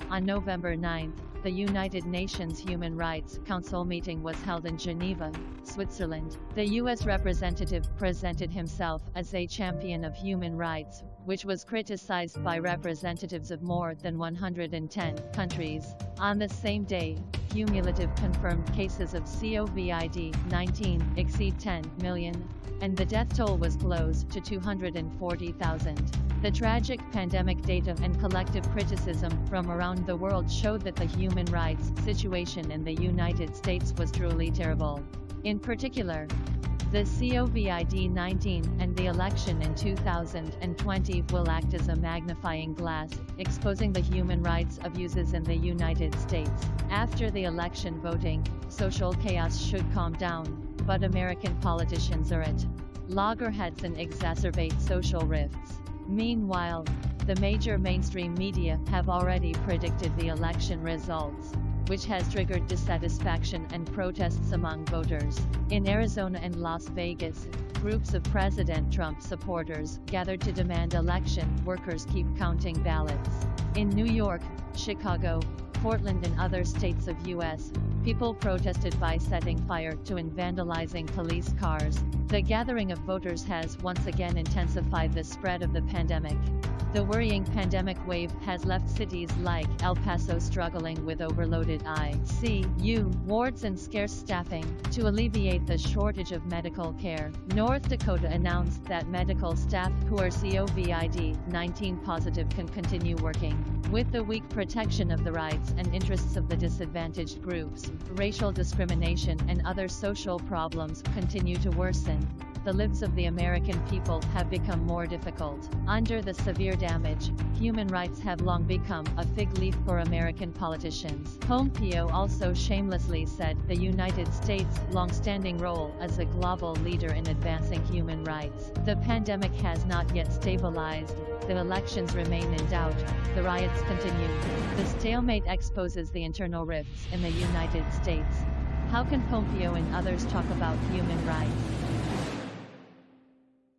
On November 9, the United Nations Human Rights Council meeting was held in Geneva, Switzerland. The U.S. representative presented himself as a champion of human rights, which was criticized by representatives of more than 110 countries. On the same day, cumulative confirmed cases of COVID-19 exceed 10 million, and the death toll was close to 240,000. The tragic pandemic data and collective criticism from around the world showed that the human rights situation in the United States was truly terrible. In particular, the COVID-19 and the election in 2020 will act as a magnifying glass, exposing the human rights abuses in the United States. After the election voting, social chaos should calm down, but American politicians are at loggerheads and exacerbate social rifts. Meanwhile, the major mainstream media have already predicted the election results, which has triggered dissatisfaction and protests among voters. In Arizona and Las Vegas, groups of President Trump supporters gathered to demand election workers keep counting ballots. In New York, Chicago, Portland and other states of U.S., people protested by setting fire to and vandalizing police cars. The gathering of voters has once again intensified the spread of the pandemic. The worrying pandemic wave has left cities like El Paso struggling with overloaded ICU wards and scarce staffing. To alleviate the shortage of medical care, North Dakota announced that medical staff who are COVID-19 positive can continue working. With the weak protection of the rights and interests of the disadvantaged groups, racial discrimination and other social problems continue to worsen. The lives of the American people have become more difficult. Under the severe damage, human rights have long become a fig leaf for American politicians. Pompeo also shamelessly said the United States' long-standing role as a global leader in advancing human rights. The pandemic has not yet stabilized. The elections remain in doubt. The riots continue. The stalemate exposes the internal rifts in the United States. How can Pompeo and others talk about human rights?